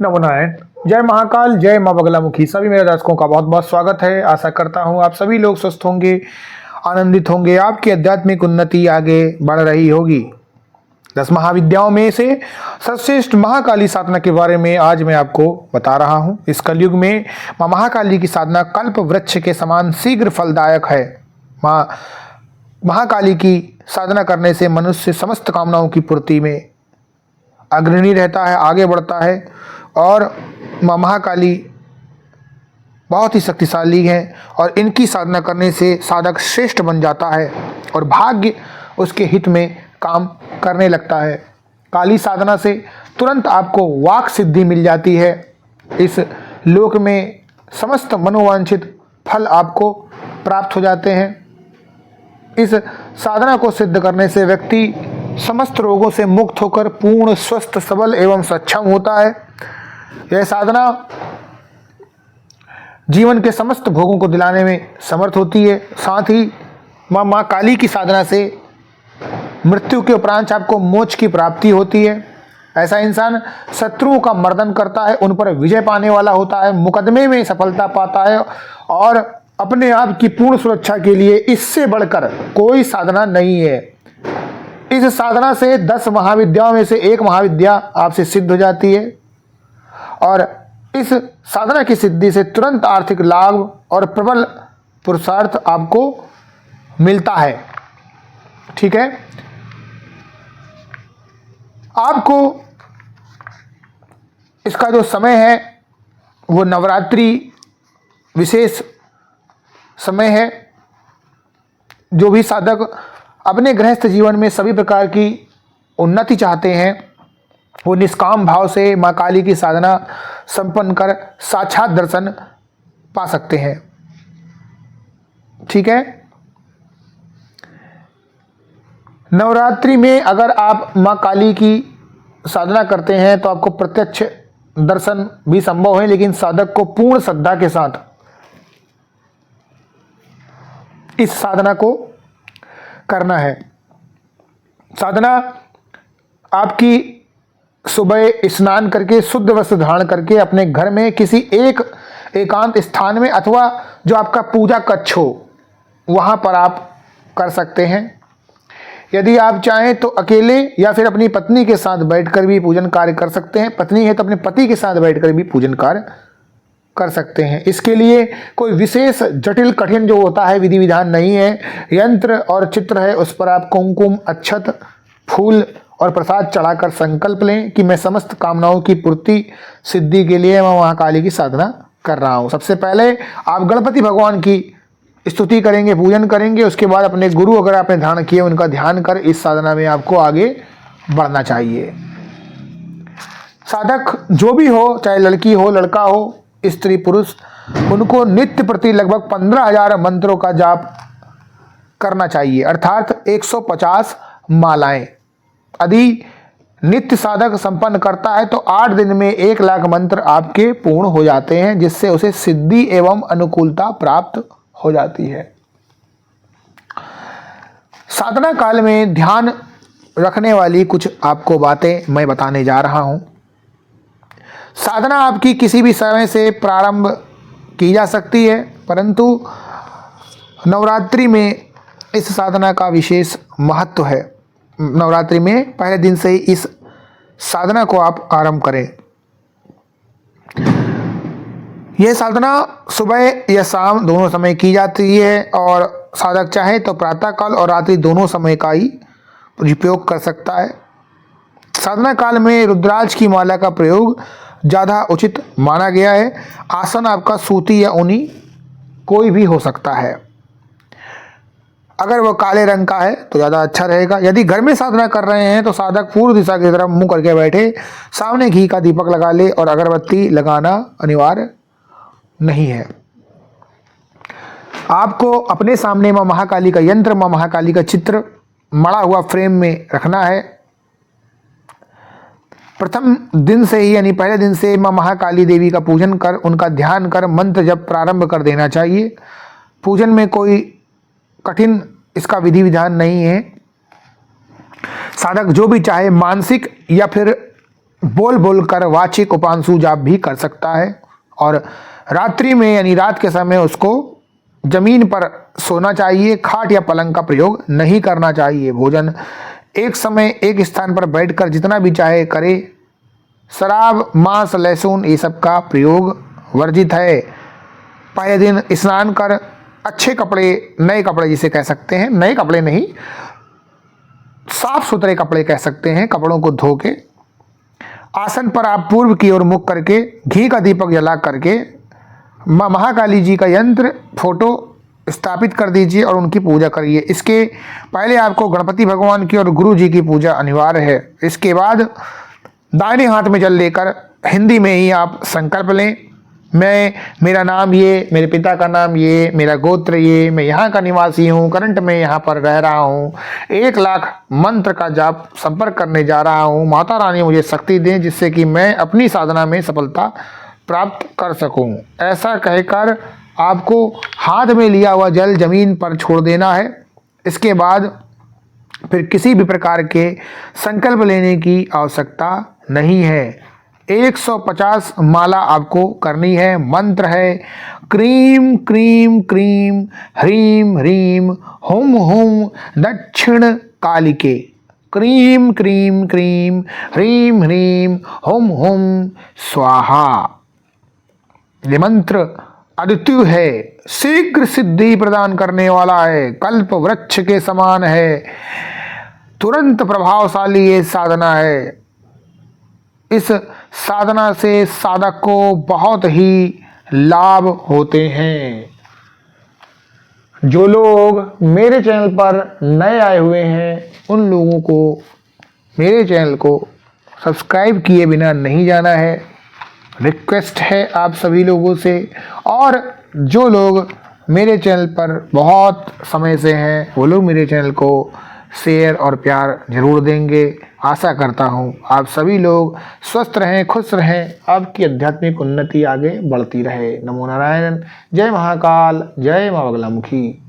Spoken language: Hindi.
नमोनारायण। जय महाकाल, जय माँ बगलामुखी। सभी मेरे दर्शकों का बहुत बहुत स्वागत है। आशा करता हूँ आप सभी लोग स्वस्थ होंगे, आनंदित होंगे, आपकी आध्यात्मिक उन्नति आगे बढ़ रही होगी। 10 महाविद्याओं में से सर्वश्रेष्ठ महाकाली साधना के बारे में आज मैं आपको बता रहा हूँ। इस कलयुग में माँ महाकाली की साधना कल्प वृक्ष के समान शीघ्र फलदायक है। माँ महाकाली की साधना करने से मनुष्य समस्त कामनाओं की पूर्ति में अग्रणी रहता है, आगे बढ़ता है और माँ महाकाली बहुत ही शक्तिशाली हैं और इनकी साधना करने से साधक श्रेष्ठ बन जाता है और भाग्य उसके हित में काम करने लगता है। काली साधना से तुरंत आपको वाक सिद्धि मिल जाती है। इस लोक में समस्त मनोवांछित फल आपको प्राप्त हो जाते हैं। इस साधना को सिद्ध करने से व्यक्ति समस्त रोगों से मुक्त होकर पूर्ण स्वस्थ सबल एवं सक्षम होता है। यह साधना जीवन के समस्त भोगों को दिलाने में समर्थ होती है। साथ ही माँ काली की साधना से मृत्यु के उपरांत आपको मोक्ष की प्राप्ति होती है। ऐसा इंसान शत्रुओं का मर्दन करता है, उन पर विजय पाने वाला होता है, मुकदमे में सफलता पाता है और अपने आप की पूर्ण सुरक्षा के लिए इससे बढ़कर कोई साधना नहीं है। इस साधना से 10 महाविद्याओं में से एक महाविद्या आपसे सिद्ध हो जाती है और इस साधना की सिद्धि से तुरंत आर्थिक लाभ और प्रबल पुरुषार्थ आपको मिलता है। ठीक है, आपको इसका जो समय है वो नवरात्रि विशेष समय है। जो भी साधक अपने गृहस्थ जीवन में सभी प्रकार की उन्नति चाहते हैं वो निष्काम भाव से माँ काली की साधना संपन्न कर साक्षात दर्शन पा सकते हैं। ठीक है, नवरात्रि में अगर आप माँ काली की साधना करते हैं तो आपको प्रत्यक्ष दर्शन भी संभव है, लेकिन साधक को पूर्ण श्रद्धा के साथ इस साधना को करना है। साधना आपकी सुबह स्नान करके शुद्ध वस्त्र धारण करके अपने घर में किसी एक एकांत स्थान में अथवा जो आपका पूजा कक्ष हो वहाँ पर आप कर सकते हैं। यदि आप चाहें तो अकेले या फिर अपनी पत्नी के साथ बैठकर भी पूजन कार्य कर सकते हैं। पत्नी है तो अपने पति के साथ बैठकर भी पूजन कार्य कर सकते हैं। इसके लिए कोई विशेष जटिल कठिन जो होता है विधि विधान नहीं है। यंत्र और चित्र है, उस पर आप कुमकुम, अक्षत, फूल और प्रसाद चढ़ाकर संकल्प लें कि मैं समस्त कामनाओं की पूर्ति सिद्धि के लिए मैं महाकाली की साधना कर रहा हूँ। सबसे पहले आप गणपति भगवान की स्तुति करेंगे, पूजन करेंगे। उसके बाद अपने गुरु अगर आपने धारण किए उनका ध्यान कर इस साधना में आपको आगे बढ़ना चाहिए। साधक जो भी हो, चाहे लड़की हो, लड़का हो, स्त्री पुरुष, उनको नित्य प्रति लगभग 15,000 मंत्रों का जाप करना चाहिए, अर्थात 150 मालाएं। यदि नित्य साधक संपन्न करता है तो 8 दिन में 1 लाख मंत्र आपके पूर्ण हो जाते हैं, जिससे उसे सिद्धि एवं अनुकूलता प्राप्त हो जाती है। साधना काल में ध्यान रखने वाली कुछ आपको बातें मैं बताने जा रहा हूं। साधना आपकी किसी भी समय से प्रारंभ की जा सकती है, परंतु नवरात्रि में इस साधना का विशेष महत्व है। नवरात्रि में पहले दिन से ही इस साधना को आप आरंभ करें। यह साधना सुबह या शाम दोनों समय की जाती है और साधक चाहे तो प्रातःकाल और रात्रि दोनों समय का ही उपयोग कर सकता है। साधना काल में रुद्राक्ष की माला का प्रयोग ज़्यादा उचित माना गया है। आसन आपका सूती या ऊनी कोई भी हो सकता है। अगर वह काले रंग का है तो ज़्यादा अच्छा रहेगा। यदि घर में साधना कर रहे हैं तो साधक पूर्व दिशा की तरफ मुंह करके बैठे, सामने घी का दीपक लगा ले और अगरबत्ती लगाना अनिवार्य नहीं है। आपको अपने सामने माँ महाकाली का यंत्र, माँ महाकाली का चित्र मड़ा हुआ फ्रेम में रखना है। प्रथम दिन से ही यानी पहले दिन से माँ महाकाली देवी का पूजन कर उनका ध्यान कर मंत्र जब प्रारंभ कर देना चाहिए। पूजन में कोई कठिन इसका विधि विधान नहीं है। साधक जो भी चाहे मानसिक या फिर बोल बोल कर वाचिक उपांशु जाप भी कर सकता है। और रात्रि में यानी रात के समय उसको जमीन पर सोना चाहिए, खाट या पलंग का प्रयोग नहीं करना चाहिए। भोजन एक समय एक स्थान पर बैठकर जितना भी चाहे करे। शराब, मांस, लहसुन ये सब का प्रयोग वर्जित है। पहले दिन स्नान कर अच्छे कपड़े, नए कपड़े जिसे कह सकते हैं, नए कपड़े नहीं, साफ सुथरे कपड़े कह सकते हैं, कपड़ों को धो के आसन पर आप पूर्व की ओर मुख करके घी का दीपक जला करके माँ महाकाली जी का यंत्र फोटो स्थापित कर दीजिए और उनकी पूजा करिए। इसके पहले आपको गणपति भगवान की और गुरु जी की पूजा अनिवार्य है। इसके बाद दाहिने हाथ में जल लेकर हिंदी में ही आप संकल्प लें, मैं, मेरा नाम ये, मेरे पिता का नाम ये, मेरा गोत्र ये, मैं यहाँ का निवासी हूँ, करंट में यहाँ पर रह रहा हूँ, 1 लाख मंत्र का जाप संपर्क करने जा रहा हूँ, माता रानी मुझे शक्ति दें जिससे कि मैं अपनी साधना में सफलता प्राप्त कर सकूँ। ऐसा कहकर आपको हाथ में लिया हुआ जल जमीन पर छोड़ देना है। इसके बाद फिर किसी भी प्रकार के संकल्प लेने की आवश्यकता नहीं है। 150 माला आपको करनी है। मंत्र है क्रीम क्रीम क्रीम ह्रीम ह्रीम हुम हुम दक्षिण कालिके। क्रीम क्रीम क्रीम ह्रीम ह्रीम हुम हुम स्वाहा। ये मंत्र अद्वितीय है, शीघ्र सिद्धि प्रदान करने वाला है, कल्प वृक्ष के समान है, तुरंत प्रभावशाली ये साधना है। इस साधना से साधक को बहुत ही लाभ होते हैं। जो लोग मेरे चैनल पर नए आए हुए हैं उन लोगों को मेरे चैनल को सब्सक्राइब किए बिना नहीं जाना है, रिक्वेस्ट है आप सभी लोगों से। और जो लोग मेरे चैनल पर बहुत समय से हैं वो लोग मेरे चैनल को शेयर और प्यार जरूर देंगे। आशा करता हूँ आप सभी लोग स्वस्थ रहें, खुश रहें, आपकी आध्यात्मिक उन्नति आगे बढ़ती रहे। नमो नारायण। जय महाकाल, जय माँ बगलामुखी।